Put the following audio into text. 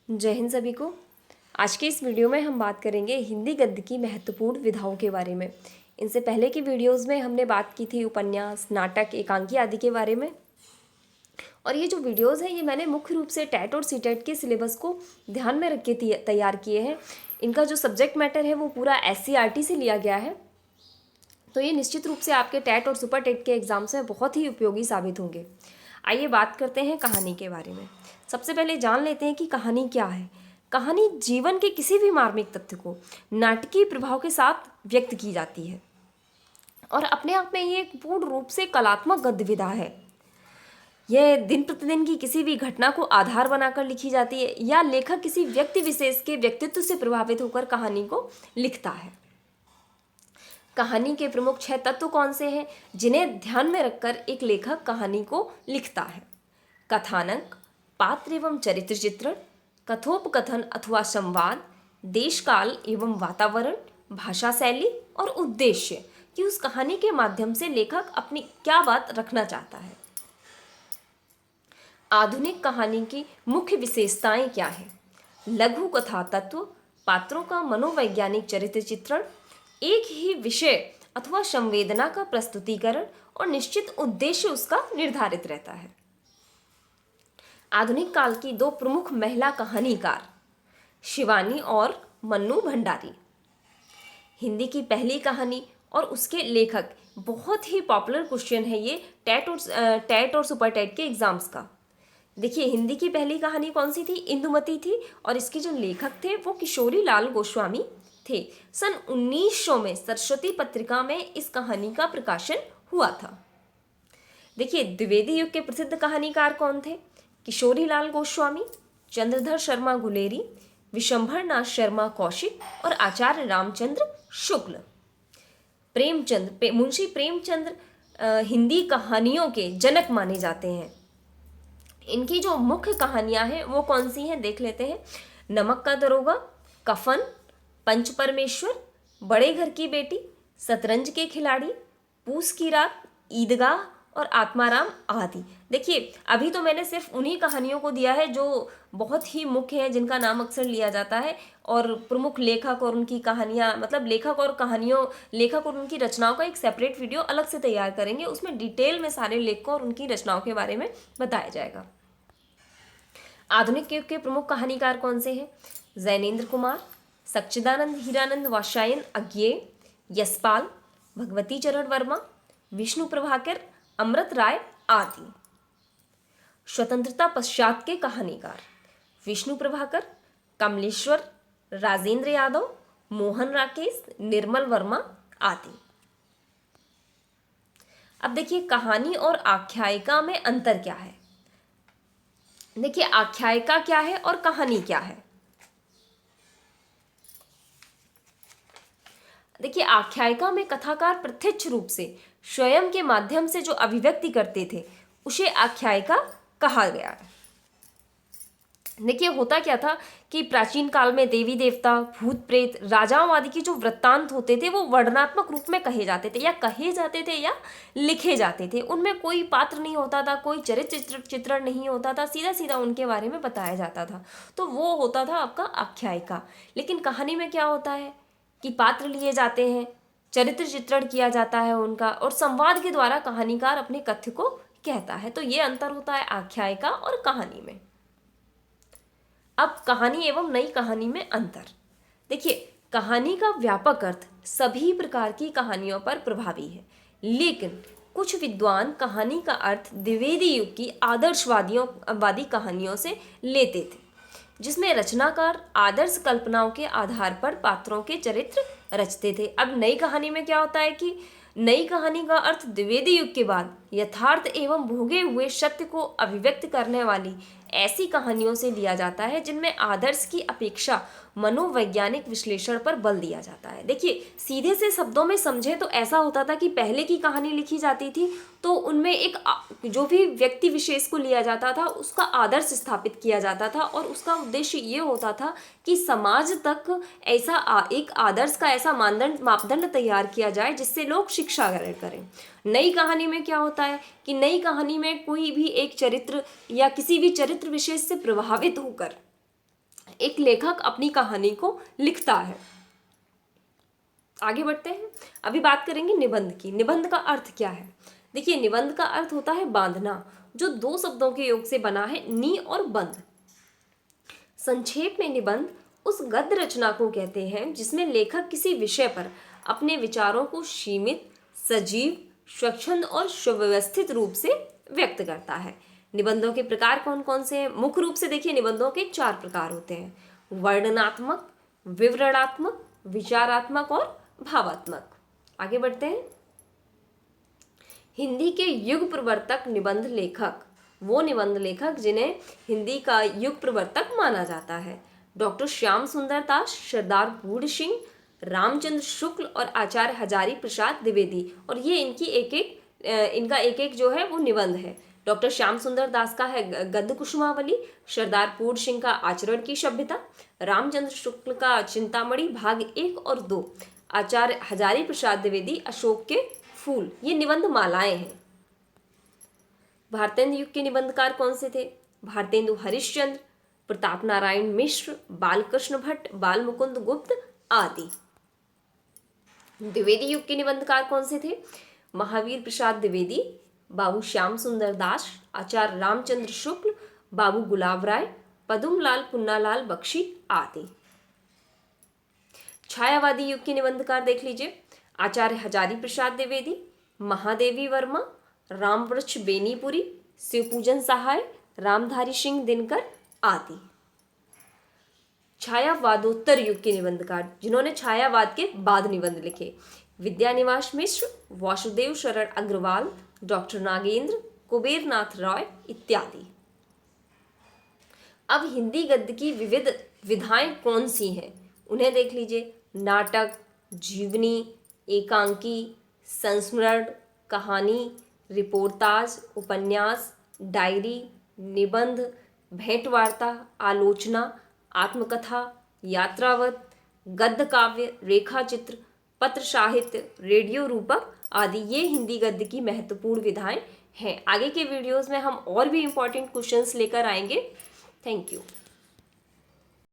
जय हिंद सभी को। आज के इस वीडियो में हम बात करेंगे हिंदी गद्य की महत्वपूर्ण विधाओं के बारे में। इनसे पहले की वीडियोस में हमने बात की थी उपन्यास, नाटक, एकांकी आदि के बारे में। और ये जो वीडियोस हैं ये मैंने मुख्य रूप से टैट और सीटेट के सिलेबस को ध्यान में रख के तैयार किए हैं। इनका जो सब्जेक्ट मैटर है वो पूरा SCERT से लिया गया है, तो ये निश्चित रूप से आपके टैट और सुपर टेट के एग्जाम्स में बहुत ही उपयोगी साबित होंगे। आइए बात करते हैं कहानी के बारे में। सबसे पहले जान लेते हैं कि कहानी क्या है। कहानी जीवन के किसी भी मार्मिक तथ्य को नाटकीय प्रभाव के साथ व्यक्त की जाती है और अपने आप में ये एक पूर्ण रूप से कलात्मक गद्य विधा है। यह दिन प्रतिदिन की किसी भी घटना को आधार बनाकर लिखी जाती है या लेखक किसी व्यक्ति विशेष के व्यक्तित्व से प्रभावित होकर कहानी को लिखता है। कहानी के प्रमुख 6 तत्व कौन से हैं जिन्हें ध्यान में रखकर एक लेखक कहानी को लिखता है? कथानक, पात्र एवं चरित्र चित्रण, कथोपकथन अथवा संवाद, देश काल एवं वातावरण, भाषा शैली और उद्देश्य कि उस कहानी के माध्यम से लेखक अपनी क्या बात रखना चाहता है। आधुनिक कहानी की मुख्य विशेषताएं क्या है? लघु कथा तत्व, पात्रों का मनोवैज्ञानिक चरित्र चित्रण, एक ही विषय अथवा संवेदना का प्रस्तुतिकरण और निश्चित उद्देश्य उसका निर्धारित रहता है। आधुनिक काल की 2 प्रमुख महिला कहानीकार शिवानी और मन्नू भंडारी। हिंदी की पहली कहानी और उसके लेखक, बहुत ही पॉपुलर क्वेश्चन है ये टैट और सुपर टैट के एग्जाम्स का। देखिए, हिंदी की पहली कहानी कौन सी थी? इंदुमती थी और इसके जो लेखक थे वो किशोरी लाल गोस्वामी थे। सन 1900 में सरस्वती पत्रिका में इस कहानी का प्रकाशन हुआ था। देखिए, द्विवेदी युग के प्रसिद्ध कहानीकार कौन थे? किशोरी लाल गोस्वामी, चंद्रधर शर्मा गुलेरी, विशंभरनाथ शर्मा कौशिक और आचार्य रामचंद्र शुक्ल। मुंशी प्रेमचंद्र हिंदी कहानियों के जनक माने जाते हैं। इनकी जो मुख्य कहानियां हैं वो कौन सी हैं देख लेते हैं। नमक का दरोगा, कफन, पंच परमेश्वर, बड़े घर की बेटी, शतरंज के खिलाड़ी, पूस की रात, ईदगाह और आत्माराम आदि। देखिए, अभी तो मैंने सिर्फ उन्हीं कहानियों को दिया है जो बहुत ही मुख्य हैं, जिनका नाम अक्सर लिया जाता है, और प्रमुख लेखक और उनकी कहानियां, मतलब लेखक और उनकी रचनाओं का एक सेपरेट वीडियो अलग से तैयार करेंगे। उसमें डिटेल में सारे लेखकों और उनकी रचनाओं के बारे में बताया जाएगा। आधुनिक युग के प्रमुख कहानीकार कौन से हैं? जैनेन्द्र कुमार, सच्चिदानंद हीरानंद वात्स्यायन अज्ञेय, यशपाल, भगवती चरण वर्मा, विष्णु प्रभाकर, अमृत राय आदि। स्वतंत्रता पश्चात के कहानीकार विष्णु प्रभाकर, कमलेश्वर, राजेंद्र यादव, मोहन राकेश, निर्मल वर्मा आदि। अब देखिए, कहानी और आख्यायिका में अंतर क्या है। देखिए, आख्यायिका क्या है और कहानी क्या है। देखिए, आख्यायिका में कथाकार प्रत्यक्ष रूप से स्वयं के माध्यम से जो अभिव्यक्ति करते थे उसे आख्यायिका कहा गया है। देखिए, होता क्या था कि प्राचीन काल में देवी देवता, भूत प्रेत, राजाओं आदि की जो वृत्तांत होते थे वो वर्णनात्मक रूप में कहे जाते थे या लिखे जाते थे। उनमें कोई पात्र नहीं होता था, कोई चरित्र चित्रण नहीं होता था, सीधा सीधा उनके बारे में बताया जाता था। तो वो होता था आपका आख्यायिका। लेकिन कहानी में क्या होता है कि पात्र लिए जाते हैं, चरित्र चित्रण किया जाता है उनका, और संवाद के द्वारा कहानीकार अपने कथ्य को कहता है। तो ये अंतर होता है आख्यायिका और कहानी में। अब कहानी एवं नई कहानी में अंतर। देखिए, कहानी का व्यापक अर्थ सभी प्रकार की कहानियों पर प्रभावी है, लेकिन कुछ विद्वान कहानी का अर्थ द्विवेदी युग की आदर्शवादी कहानियों से लेते थे, जिसमें रचनाकार आदर्श कल्पनाओं के आधार पर पात्रों के चरित्र रचते थे। अब नई कहानी में क्या होता है कि नई कहानी का अर्थ द्विवेदी युग के बाद यथार्थ एवं भोगे हुए सत्य को अभिव्यक्त करने वाली ऐसी कहानियों से लिया जाता है जिनमें आदर्श की अपेक्षा मनोवैज्ञानिक विश्लेषण पर बल दिया जाता है। देखिए, सीधे से शब्दों में समझे तो ऐसा होता था कि पहले की कहानी लिखी जाती थी तो उनमें एक जो भी व्यक्ति विशेष को लिया जाता था उसका आदर्श स्थापित किया जाता था, और उसका उद्देश्य ये होता था कि समाज तक ऐसा एक आदर्श का ऐसा मापदंड तैयार किया जाए जिससे लोग शिक्षा ग्रहण करें। नई कहानी में क्या होता है कि नई कहानी में कोई भी एक चरित्र या किसी भी चरित्र विशेष से प्रभावित होकर एक लेखक अपनी कहानी को लिखता है। आगे बढ़ते हैं। अभी बात करेंगे निबंध की। निबंध का अर्थ क्या है? देखिए, निबंध का अर्थ होता है बांधना, जो दो शब्दों के योग से बना है, नी और बंध। संक्षेप में निबंध उस गद्य रचना को कहते हैं जिसमें लेखक किसी विषय पर अपने विचारों को सीमित, सजीव, स्वच्छंद और सुव्यवस्थित रूप से व्यक्त करता है। निबंधों के प्रकार कौन कौन से हैं? मुख्य रूप से देखिए, निबंधों के 4 प्रकार होते हैं: वर्णनात्मक, विवरणात्मक, विचारात्मक और भावात्मक। आगे बढ़ते हैं। हिंदी के युग प्रवर्तक निबंध लेखक वो निबंध लेखक जिन्हें हिंदी का युग प्रवर्तक माना जाता है: डॉक्टर श्याम सुंदर दास, सरदार बूढ़ सिंह, रामचंद्र शुक्ल और आचार्य हजारी प्रसाद द्विवेदी। और ये इनका एक एक जो है वो निबंध है। डॉक्टर श्याम सुंदर दास का है गद्य कुसुमावली, सरदार पूर्ण सिंह का आचरण की सभ्यता, रामचंद्र शुक्ल का चिंतामणि भाग 1 और 2, आचार्य हजारी प्रसाद द्विवेदी अशोक के फूल। ये निबंध मालाएं हैं। भारतेंदु युग के निबंधकार कौन से थे? भारतेंदु हरिश्चंद्र, प्रताप नारायण मिश्र, बालकृष्ण भट्ट, बाल मुकुंद गुप्त आदि। द्विवेदी युग के निबंधकार कौन से थे? महावीर प्रसाद द्विवेदी, बाबू श्याम सुंदर दास, आचार्य रामचंद्र शुक्ल, बाबू गुलाब राय, पदुमलाल पुन्नालाल बख्शी आदि। छायावादी युग के निबंधकार देख लीजिए: आचार्य हजारी प्रसाद द्विवेदी, महादेवी वर्मा, रामवृक्ष बेनीपुरी, शिवपूजन सहाय, रामधारी सिंह दिनकर आदि। छायावादोत्तर युग के निबंधकार जिन्होंने छायावाद के बाद निबंध लिखे: विद्यानिवास मिश्र, वासुदेव शरण अग्रवाल, डॉक्टर नागेंद्र, कुबेरनाथ रॉय इत्यादि। अब हिंदी गद्य की विविध विधाएं कौन सी हैं उन्हें देख लीजिए: नाटक, जीवनी, एकांकी, संस्मरण, कहानी, रिपोर्टाज, उपन्यास, डायरी, निबंध, भेंटवार्ता, आलोचना, आत्मकथा, यात्रावत, गद्य काव्य, रेखा चित्र, पत्र साहित्य, रेडियो रूपक आदि ये हिंदी गद्य की महत्वपूर्ण विधाएं हैं। आगे के वीडियोस में हम और भी इम्पोर्टेंट क्वेश्चंस लेकर आएंगे। Thank you.